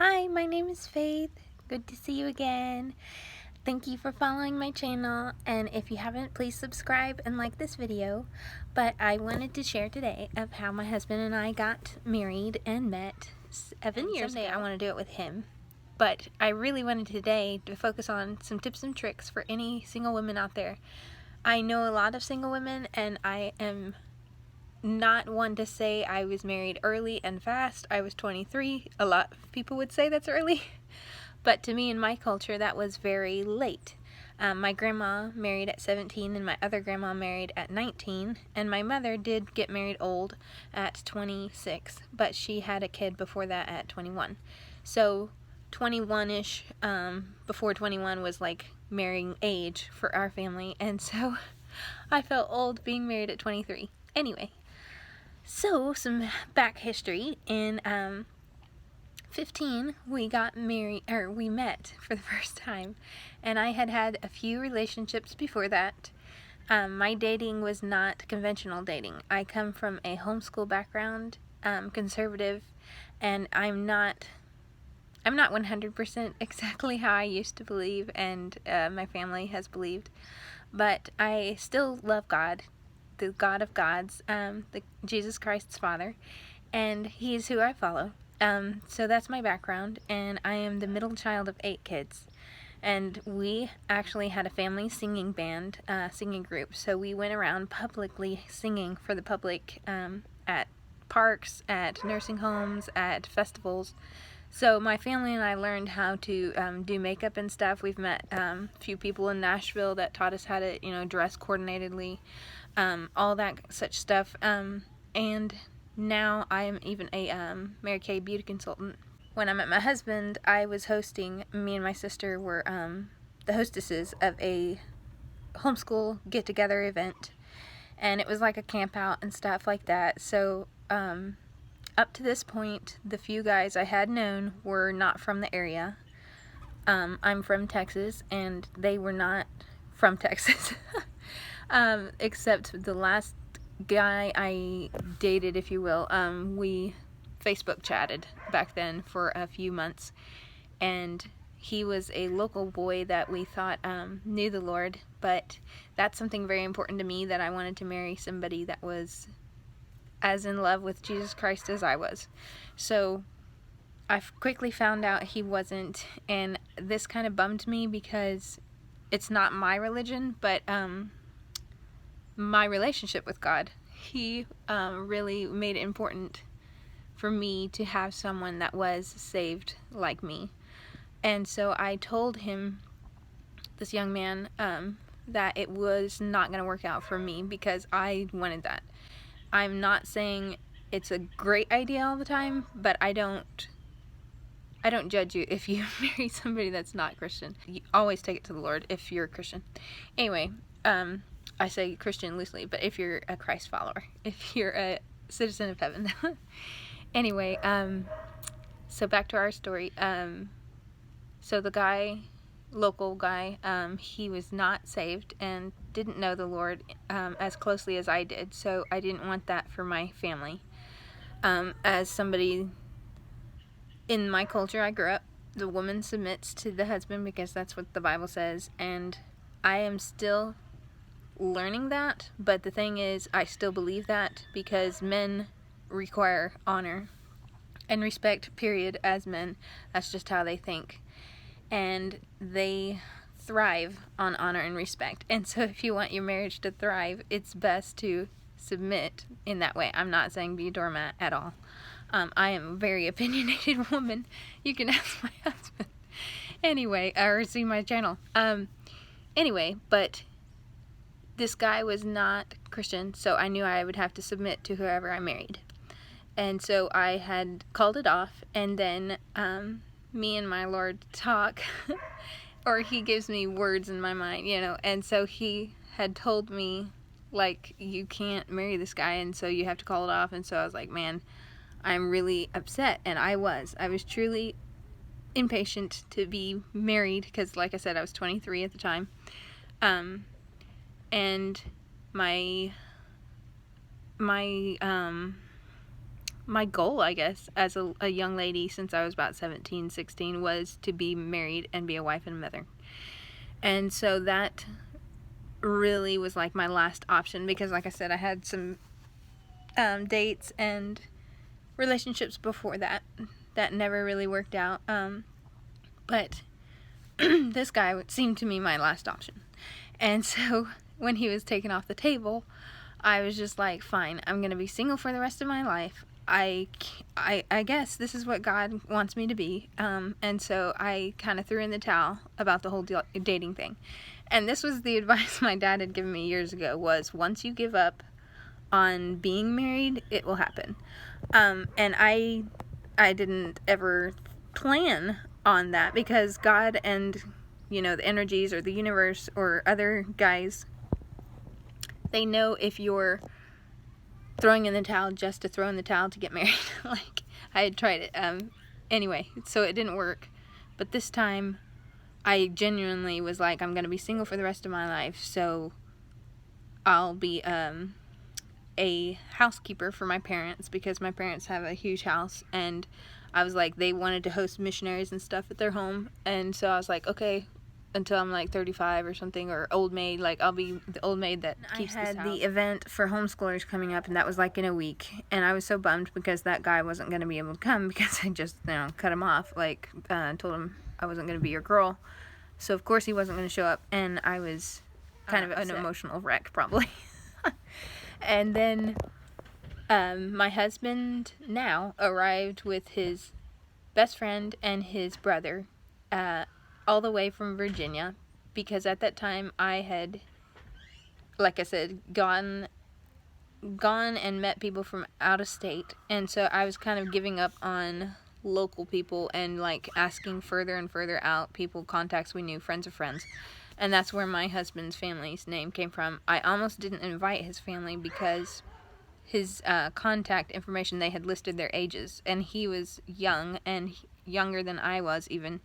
Hi, my name is Faith. Good to see you again. Thank you for following my channel, and if you haven't, please subscribe and like this video. But I wanted to share today of how my husband and I got married and met 7 years ago. I want to do it with him, but I really wanted today to focus on some tips and tricks for any single women out there. I know a lot of single women, and I am not one to say I was married early and fast. I was 23. A lot of people would say that's early, but to me in my culture that was very late. My grandma married at 17 and my other grandma married at 19, and my mother did get married old at 26, but she had a kid before that at 21. So 21-ish, before 21 was like marrying age for our family, and so I felt old being married at 23. Anyway, so some back history. In 15, we got married, or we met for the first time, and I had had a few relationships before that. My dating was not conventional dating. I come from a homeschool background, conservative, and I'm not 100% exactly how I used to believe, and my family has believed, but I still love God, the God of gods, Jesus Christ's Father, and He's who I follow. So that's my background, and I am the middle child of 8 kids. And we actually had a family singing band, singing group, so we went around publicly singing for the public, at parks, at nursing homes, at festivals. So my family and I learned how to do makeup and stuff. We've met a few people in Nashville that taught us how to, dress coordinatedly, all that such stuff. And now I'm even a Mary Kay beauty consultant. When I met my husband, I was hosting, me and my sister were the hostesses of a homeschool get-together event. And it was like a camp out and stuff like that. So up to this point, the few guys I had known were not from the area. I'm from Texas, and they were not from Texas. Except the last guy I dated, if you will, we Facebook chatted back then for a few months, and he was a local boy that we thought knew the Lord, but that's something very important to me, that I wanted to marry somebody that was as in love with Jesus Christ as I was. So I quickly found out he wasn't, and this kind of bummed me because it's not my religion, but my relationship with God. He really made it important for me to have someone that was saved like me. And so I told him, this young man, that it was not going to work out for me because I wanted that. I'm not saying it's a great idea all the time, but I don't judge you if you marry somebody that's not Christian. You always take it to the Lord if you're a Christian. Anyway, I say Christian loosely, but if you're a Christ follower, if you're a citizen of heaven. Anyway, so back to our story. So the guy, local guy, he was not saved and didn't know the Lord as closely as I did, so I didn't want that for my family. As somebody in my culture I grew up, the woman submits to the husband because that's what the Bible says, and I am still learning that, but the thing is, I still believe that because men require honor and respect, period, as men. That's just how they think. And they thrive on honor and respect. And so if you want your marriage to thrive, it's best to submit in that way. I'm not saying be a doormat at all. I am a very opinionated woman. You can ask my husband. Anyway, or see my channel. Anyway, but this guy was not Christian, so I knew I would have to submit to whoever I married. And so I had called it off, and then me and my Lord talk, or he gives me words in my mind, and so he had told me, like, you can't marry this guy, and so you have to call it off. And so I was like, man, I'm really upset, and I was truly impatient to be married, because like I said, I was 23 at the time, and my my goal, I guess, as a young lady since I was about 17, 16, was to be married and be a wife and mother. And so that really was like my last option, because like I said, I had some dates and relationships before that never really worked out. But this guy seemed to me my last option. And so when he was taken off the table, I was just like, fine, I'm going to be single for the rest of my life. I guess this is what God wants me to be. And so I kind of threw in the towel about the whole dating thing. And this was the advice my dad had given me years ago, was once you give up on being married, it will happen. And I didn't ever plan on that, because God and, you know, the energies or the universe or other guys, they know if you're throwing in the towel just to throw in the towel to get married. Like, I had tried it. Anyway, so it didn't work. But this time, I genuinely was like, I'm going to be single for the rest of my life, so I'll be a housekeeper for my parents, because my parents have a huge house, and I was like, they wanted to host missionaries and stuff at their home, and so I was like, okay, until I'm like 35 or something, or old maid, like I'll be the old maid that keeps this house. I had the event for homeschoolers coming up, and that was like in a week, and I was so bummed because that guy wasn't going to be able to come, because I just, you know, cut him off, like, told him I wasn't going to be your girl, so of course he wasn't going to show up, and I was kind of an emotional wreck, probably. And then my husband now arrived with his best friend and his brother, all the way from Virginia, because at that time I had, like I said, gone and met people from out of state, and so I was kind of giving up on local people and like asking further and further out people, contacts we knew, friends of friends. And that's where my husband's family's name came from. I almost didn't invite his family because his contact information, they had listed their ages, and he was young, and younger than I was even,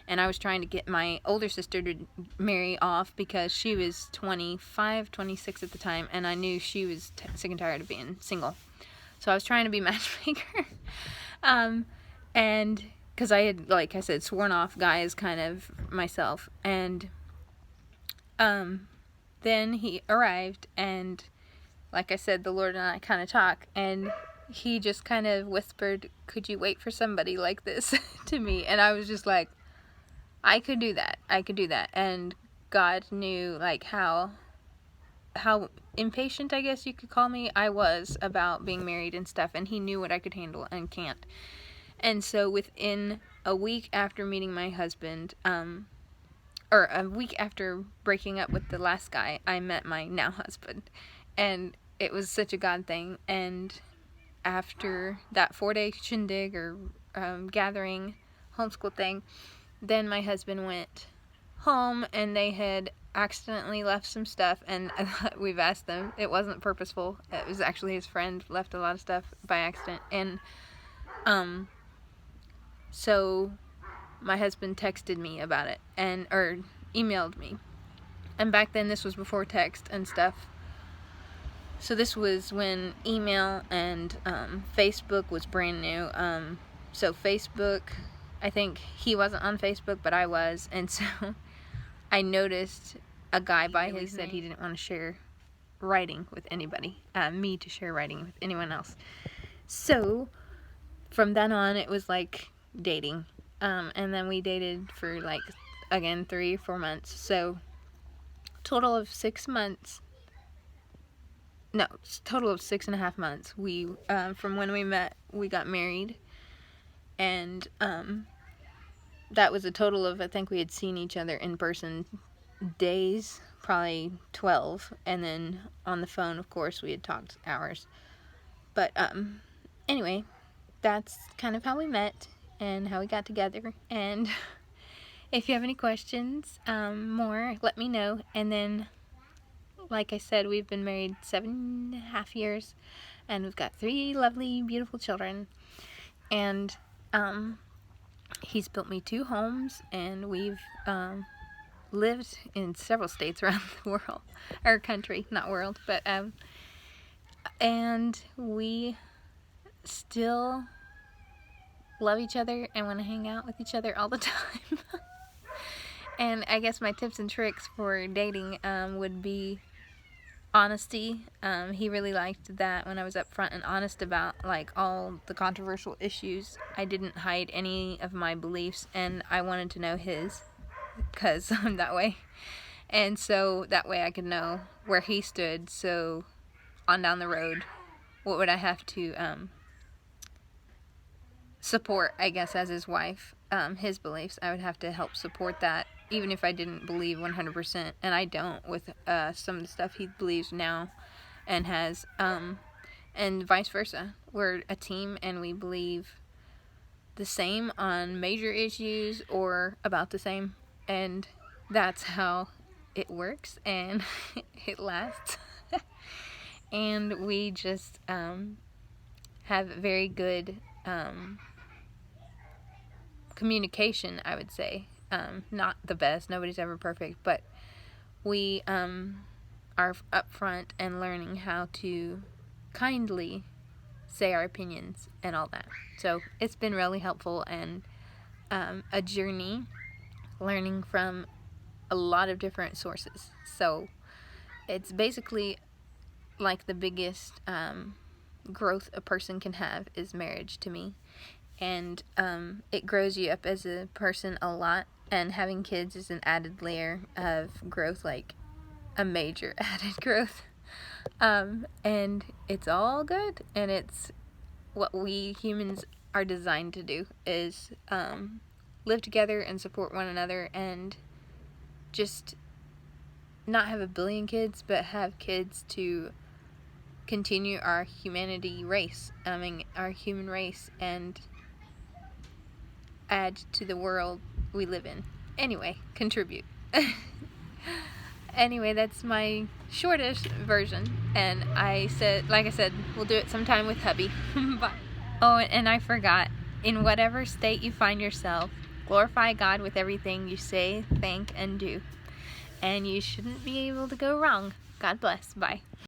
and I was trying to get my older sister to marry off because she was 25, 26 at the time, and I knew she was sick and tired of being single. So I was trying to be matchmaker, and because I had, like I said, sworn off guys kind of myself, and then he arrived, and like I said, the Lord and I kind of talk, and he just kind of whispered, could you wait for somebody like this to me? And I was just like, I could do that, and God knew like how impatient, I guess you could call me, I was about being married and stuff, and he knew what I could handle and can't. And so within a week after meeting my husband, or a week after breaking up with the last guy, I met my now husband. And it was such a God thing. And after that 4-day shindig or gathering, homeschool thing, then my husband went home, and they had accidentally left some stuff, and we've asked them. It wasn't purposeful. It was actually his friend left a lot of stuff by accident. And so my husband texted me about it, or emailed me. And back then, this was before text and stuff. So this was when email and Facebook was brand new. So Facebook, I think he wasn't on Facebook, but I was. And so I noticed a guy by his said he didn't want to share writing with anybody, me to share writing with anyone else. So from then on, it was like dating. And then we dated for like, again, 3 or 4 months. So total of 6 months. No, total of 6.5 months. We, from when we met, we got married. And that was a total of, I think we had seen each other in person days, probably 12. And then on the phone, of course, we had talked hours. But anyway, that's kind of how we met and how we got together. And if you have any questions, more, let me know. And then, like I said, we've been married 7.5 years, and we've got 3 lovely, beautiful children. And he's built me 2 homes, and we've lived in several states around the world, or country, not world, but and we still love each other and want to hang out with each other all the time. And I guess my tips and tricks for dating would be honesty. He really liked that when I was upfront and honest about like all the controversial issues. I didn't hide any of my beliefs, and I wanted to know his, because I'm that way. And so that way I could know where he stood, so on down the road, what would I have to support, I guess, as his wife. His beliefs, I would have to help support that, even if I didn't believe 100%, and I don't with some of the stuff he believes now and has, and vice versa. We're a team, and we believe the same on major issues, or about the same, and that's how it works, and it lasts. And we just have very good communication, I would say. Not the best, nobody's ever perfect, but we are upfront and learning how to kindly say our opinions and all that. So it's been really helpful, and a journey learning from a lot of different sources. So it's basically like the biggest growth a person can have is marriage to me. And it grows you up as a person a lot, and having kids is an added layer of growth, like a major added growth. And it's all good, and it's what we humans are designed to do, is live together and support one another, and just not have a billion kids, but have kids to continue our humanity race, our human race, and add to the world we live in. Anyway, contribute. Anyway, that's my shortest version, and like I said, we'll do it sometime with hubby. Bye. Oh, and I forgot, in whatever state you find yourself, glorify God with everything you say, think, and do. And you shouldn't be able to go wrong. God bless. Bye.